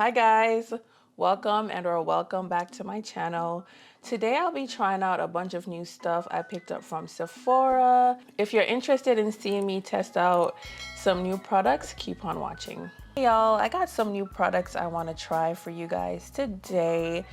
Hi guys, welcome back to my channel. Today I'll be trying out a bunch of new stuff I picked up from Sephora. If you're interested in seeing me test out some new products, keep on watching. Hey y'all, I got some new products I want to try for you guys today.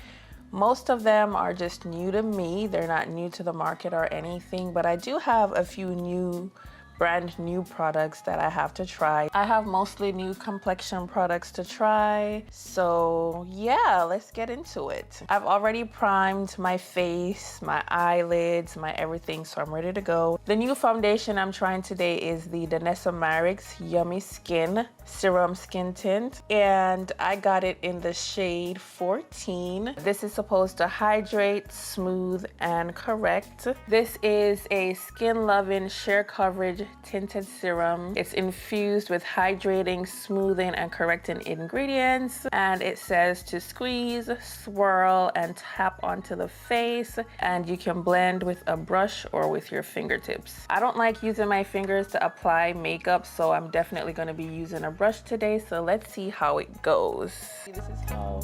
Most of them are just new to me. They're not new to the market or anything, but I do have a few brand new products that I have to try. I have mostly new complexion products to try. So yeah, let's get into it. I've already primed my face, my eyelids, my everything, so I'm ready to go. The new foundation I'm trying today is the Danessa Myricks Yummy Skin Serum Skin Tint, and I got it in the shade 14. This is supposed to hydrate, smooth, and correct. This is a skin-loving, sheer coverage tinted serum. It's infused with hydrating, smoothing, and correcting ingredients, and it says to squeeze, swirl, and tap onto the face, and you can blend with a brush or with your fingertips. I don't like using my fingers to apply makeup, so I'm definitely going to be using a brush today, so let's see how it goes. This is how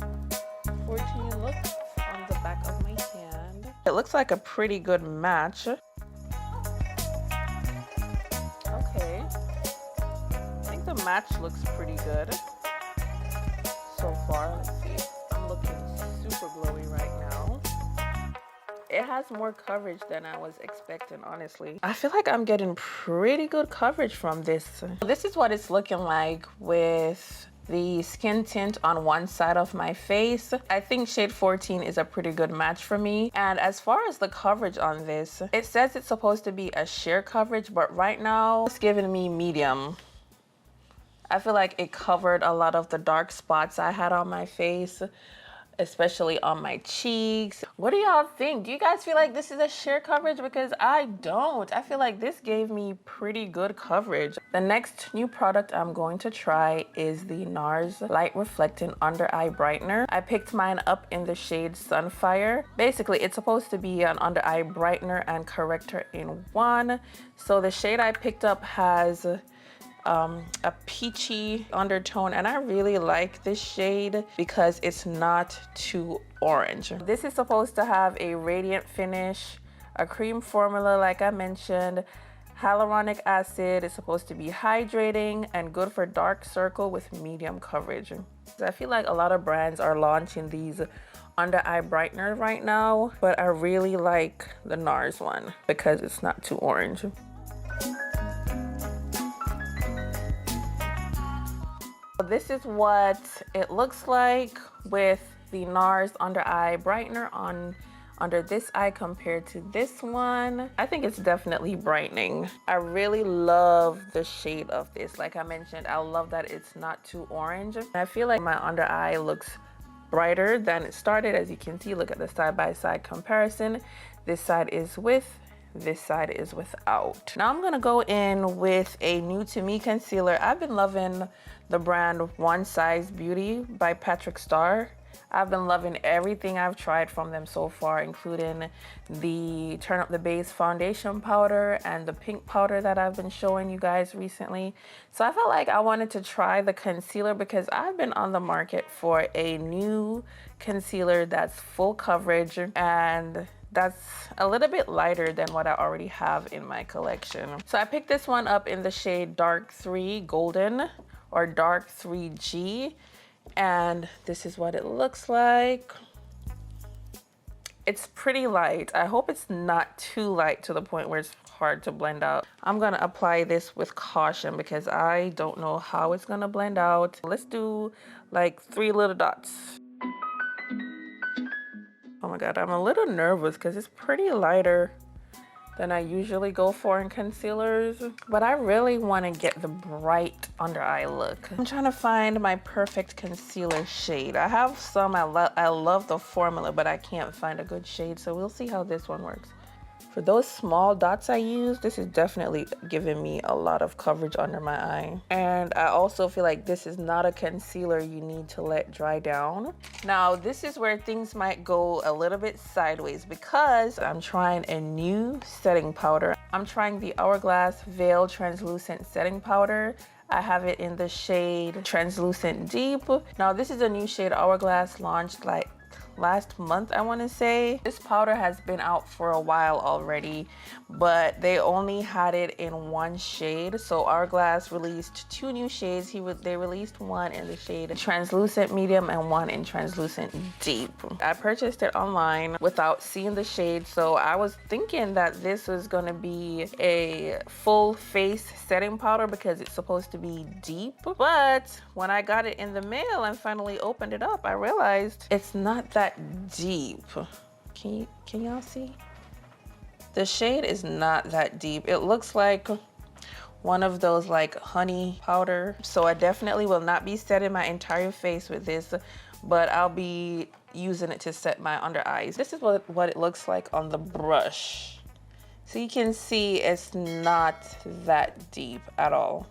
14 looks on the back of my hand. It looks like a pretty good match. The match looks pretty good so far. Let's see. I'm looking super glowy right now. It has more coverage than I was expecting, honestly. I feel like I'm getting pretty good coverage from this. This is what it's looking like with the skin tint on one side of my face. I think shade 14 is a pretty good match for me. And as far as the coverage on this, it says it's supposed to be a sheer coverage, but right now it's giving me medium. I feel like it covered a lot of the dark spots I had on my face, especially on my cheeks. What do y'all think? Do you guys feel like this is a sheer coverage? Because I don't. I feel like this gave me pretty good coverage. The next new product I'm going to try is the NARS Light Reflecting Under Eye Brightener. I picked mine up in the shade Sunfire. Basically, it's supposed to be an under eye brightener and corrector in one. So the shade I picked up has a peachy undertone, and I really like this shade because it's not too orange. This is supposed to have a radiant finish, a cream formula like I mentioned, hyaluronic acid. It's supposed to be hydrating and good for dark circle with medium coverage. I feel like a lot of brands are launching these under eye brighteners right now, but I really like the NARS one because it's not too orange. This is what it looks like with the NARS under eye brightener on under this eye compared to this one. I think it's definitely brightening. I really love the shade of this. Like I mentioned, I love that it's not too orange. I feel like my under eye looks brighter than it started. As you can see, look at the side-by-side comparison. This side is with, this side is without. Now I'm gonna go in with a new to me concealer. I've been loving the brand One Size Beauty by Patrick Starr. I've been loving everything I've tried from them so far, including the Turn Up the Base foundation powder and the pink powder that I've been showing you guys recently. So I felt like I wanted to try the concealer because I've been on the market for a new concealer that's full coverage and that's a little bit lighter than what I already have in my collection. So I picked this one up in the shade Dark 3 Golden or Dark 3G, and this is what it looks like. It's pretty light. I hope it's not too light to the point where it's hard to blend out. I'm gonna apply this with caution because I don't know how it's gonna blend out. Let's do like 3 little dots. Oh my God, I'm a little nervous because it's pretty lighter than I usually go for in concealers, but I really want to get the bright under eye look. I'm trying to find my perfect concealer shade. I have some, I love the formula, but I can't find a good shade, so we'll see how this one works. For those small dots I use, this is definitely giving me a lot of coverage under my eye. And I also feel like this is not a concealer you need to let dry down. Now, this is where things might go a little bit sideways because I'm trying a new setting powder. I'm trying the Hourglass Veil Translucent Setting Powder. I have it in the shade Translucent Deep. Now this is a new shade Hourglass launched like last month, I want to say. This powder has been out for a while already, but they only had it in one shade. So Hourglass released two new shades. They released one in the shade Translucent Medium and one in Translucent Deep. I purchased it online without seeing the shade, so I was thinking that this was going to be a full face setting powder because it's supposed to be deep. But when I got it in the mail and finally opened it up, I realized it's not that deep. Can y'all see? The shade is not that deep. It looks like one of those like honey powder. So I definitely will not be setting my entire face with this, but I'll be using it to set my under eyes. This is what it looks like on the brush. So you can see it's not that deep at all.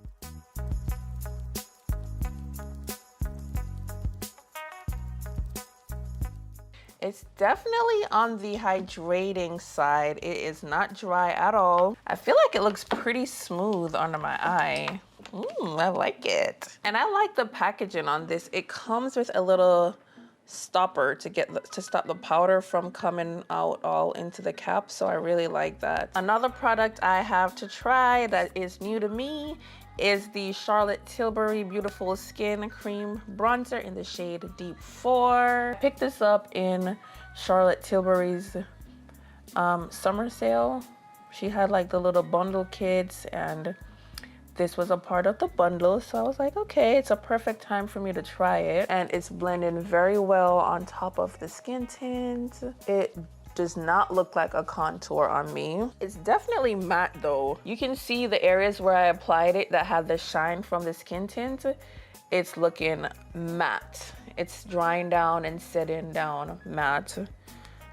It's definitely on the hydrating side. It is not dry at all. I feel like it looks pretty smooth under my eye. I like it. And I like the packaging on this. It comes with a little stopper to stop the powder from coming out all into the cap. So I really like that. Another product I have to try that is new to me is the Charlotte Tilbury Beautiful Skin Cream Bronzer in the shade Deep 4. I picked this up in Charlotte Tilbury's summer sale. She had like the little bundle kits and this was a part of the bundle. So I was like, okay, it's a perfect time for me to try it. And it's blending very well on top of the skin tint. It does not look like a contour on me. It's definitely matte though. You can see the areas where I applied it that had the shine from the skin tint. It's looking matte. It's drying down and setting down matte.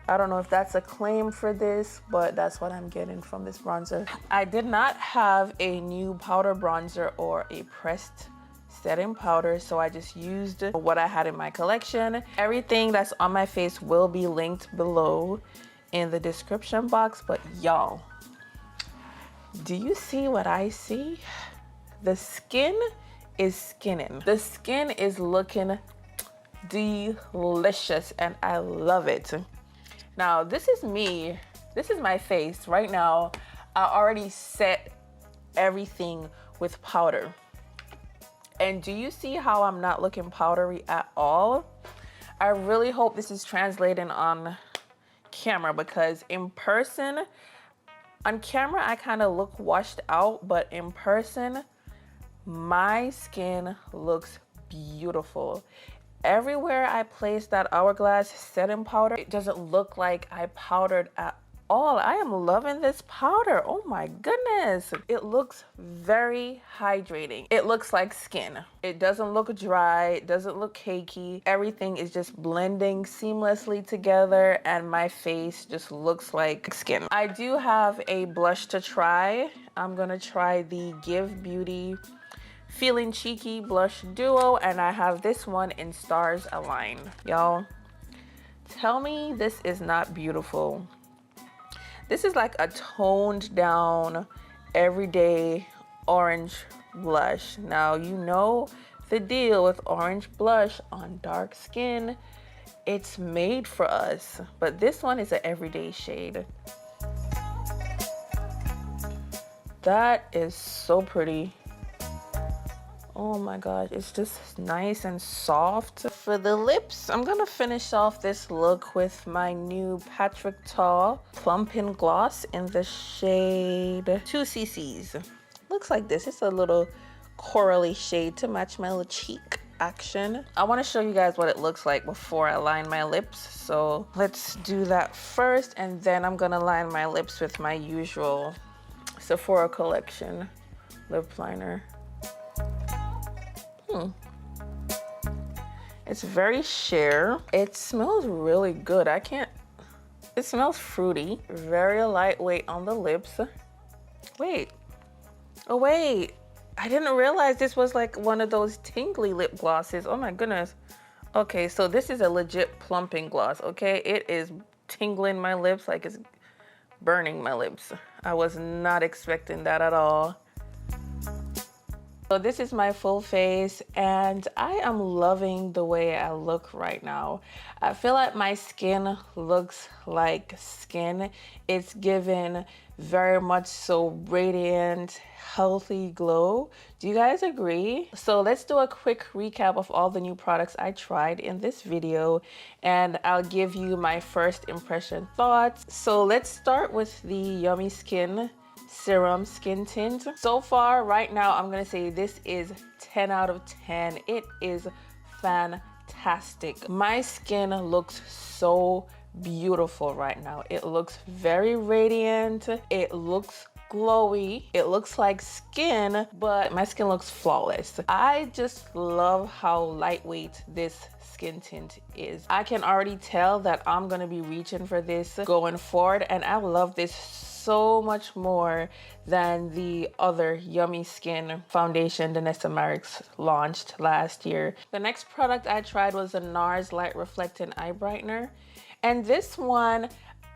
I don't know if that's a claim for this, but that's what I'm getting from this bronzer. I did not have a new powder bronzer or a pressed setting powder, so I just used what I had in my collection. Everything that's on my face will be linked below in the description box, but y'all, do you see what I see? The skin is skinning. The skin is looking delicious and I love it. Now, this is me. This is my face right now. I already set everything with powder. And do you see how I'm not looking powdery at all? I really hope this is translating on camera because in person, on camera, I kind of look washed out, but in person, my skin looks beautiful. Everywhere I place that Hourglass setting powder, it doesn't look like I powdered at all. I am loving this powder. Oh my goodness. It looks very hydrating. It looks like skin. It doesn't look dry. It doesn't look cakey. Everything is just blending seamlessly together and my face just looks like skin. I do have a blush to try. I'm gonna try the GXVE Beauty Feelin Cheeky Blush Duo, and I have this one in Stars Align. Y'all, tell me this is not beautiful. This is like a toned down, everyday orange blush. Now, you know the deal with orange blush on dark skin. It's made for us, but this one is an everyday shade. That is so pretty. Oh my gosh, it's just nice and soft. For the lips, I'm gonna finish off this look with my new Patrick Ta Plumping Gloss in the shade 2ccs. Looks like this. It's a little corally shade to match my little cheek action. I wanna show you guys what it looks like before I line my lips. So let's do that first, and then I'm gonna line my lips with my usual Sephora collection lip liner. It's very sheer. It smells really good. It smells fruity. Very lightweight on the lips. Wait. Oh wait. I didn't realize this was like one of those tingly lip glosses. Oh my goodness. Okay, so this is a legit plumping gloss, okay? It is tingling my lips like it's burning my lips. I was not expecting that at all. So this is my full face and I am loving the way I look right now. I feel like my skin looks like skin. It's given very much so radiant, healthy glow. Do you guys agree? So let's do a quick recap of all the new products I tried in this video and I'll give you my first impression thoughts. So let's start with the Yummy Skin Serum Skin Tint. So far, right now, I'm gonna say this is 10 out of 10. It is fantastic. My skin looks so beautiful right now. It looks very radiant. It looks glowy. It looks like skin, but my skin looks flawless. I just love how lightweight this skin tint is. I can already tell that I'm gonna be reaching for this going forward, and I love this so much more than the other Yummy Skin foundation Danessa Myricks launched last year. The next product I tried was the NARS Light Reflecting Eye Brightener. And this one,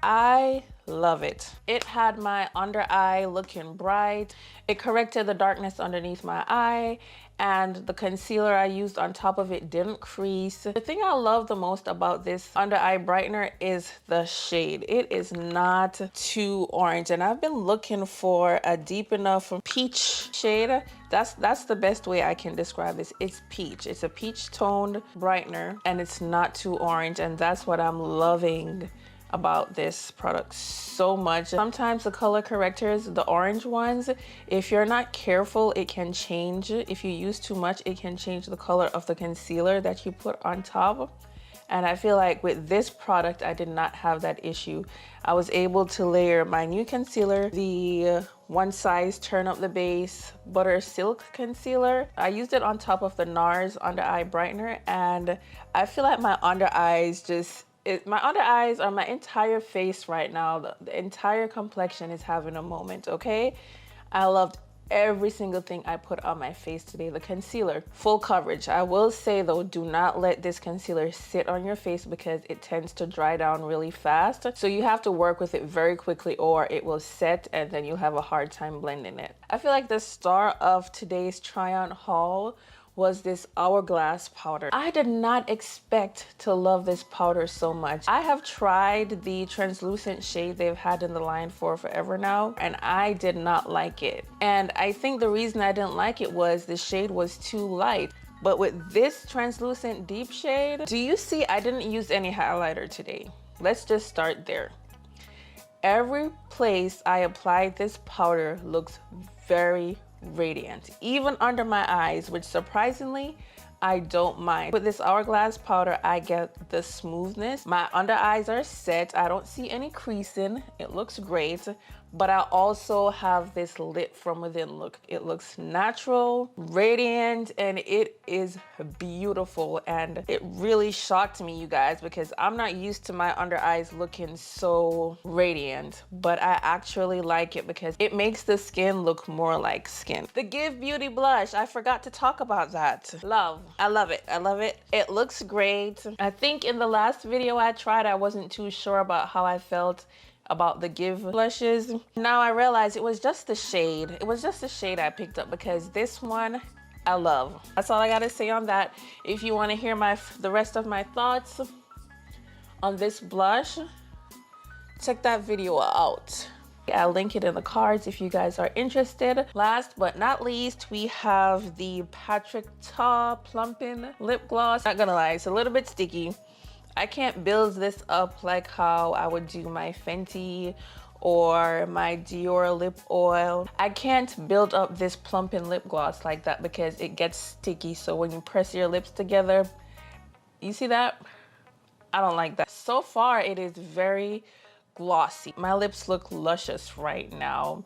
I love it. It had my under eye looking bright. It corrected the darkness underneath my eye, and the concealer I used on top of it didn't crease. The thing I love the most about this under eye brightener is the shade. It is not too orange, and I've been looking for a deep enough peach shade. That's the best way I can describe this. It's peach. It's a peach toned brightener, and it's not too orange, and that's what I'm loving about this product so much. Sometimes the color correctors, the orange ones, if you're not careful, it can change. If you use too much, it can change the color of the concealer that you put on top. And I feel like with this product, I did not have that issue. I was able to layer my new concealer, the One Size Turn Up the Base Butter Silk Concealer. I used it on top of the NARS Under Eye Brightener, and I feel like my under eyes just, my under eyes or my entire face right now, the entire complexion is having a moment, okay? I loved every single thing I put on my face today. The concealer, full coverage. I will say though, do not let this concealer sit on your face because it tends to dry down really fast. So you have to work with it very quickly or it will set and then you'll have a hard time blending it. I feel like the star of today's try on haul was this Hourglass powder. I did not expect to love this powder so much. I have tried the translucent shade they've had in the line for forever now, and I did not like it. And I think the reason I didn't like it was the shade was too light. But with this translucent deep shade, do you see I didn't use any highlighter today? Let's just start there. Every place I applied this powder looks very radiant, even under my eyes, which surprisingly I don't mind. With this Hourglass powder, I get the smoothness. My under eyes are set. I don't see any creasing. It looks great. But I also have this lit from within look. It looks natural, radiant, and it is beautiful. And it really shocked me, you guys, because I'm not used to my under eyes looking so radiant. But I actually like it because it makes the skin look more like skin. The GXVE Beauty blush, I forgot to talk about that. Love. I love it. I love it. It looks great. I think in the last video I tried, I wasn't too sure about how I felt about the GXVE blushes. Now I realize it was just the shade. It was just the shade I picked up because this one I love. That's all I gotta say on that. If you want to hear the rest of my thoughts on this blush, check that video out. I'll link it in the cards if you guys are interested. Last but not least, we have the Patrick Ta Plumping Lip Gloss. Not gonna lie, it's a little bit sticky. I can't build this up like how I would do my Fenty or my Dior lip oil. I can't build up this plumping lip gloss like that because it gets sticky. So when you press your lips together, you see that? I don't like that. So far, it is very glossy. My lips look luscious right now.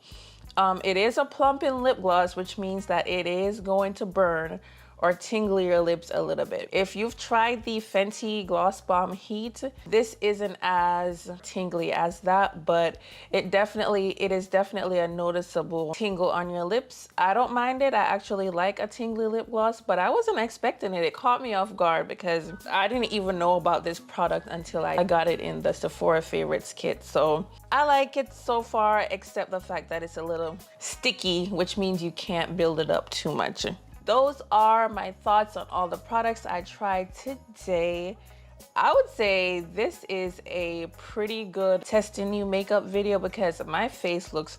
It is a plumping lip gloss, which means that it is going to burn or tingle your lips a little bit. If you've tried the Fenty Gloss Bomb Heat, this isn't as tingly as that, but it is definitely a noticeable tingle on your lips. I don't mind it. I actually like a tingly lip gloss, but I wasn't expecting it. It caught me off guard because I didn't even know about this product until I got it in the Sephora Favorites kit. So I like it so far, except the fact that it's a little sticky, which means you can't build it up too much. Those are my thoughts on all the products I tried today. I would say this is a pretty good testing new makeup video because my face looks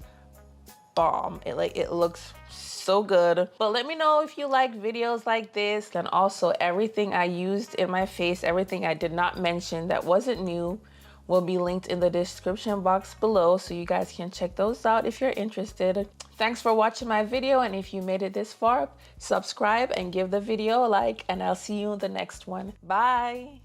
bomb. It looks so good. But let me know if you like videos like this, and also everything I used in my face, everything I did not mention that wasn't new, will be linked in the description box below, so you guys can check those out if you're interested. Thanks for watching my video, and if you made it this far, subscribe and give the video a like, and I'll see you in the next one. Bye.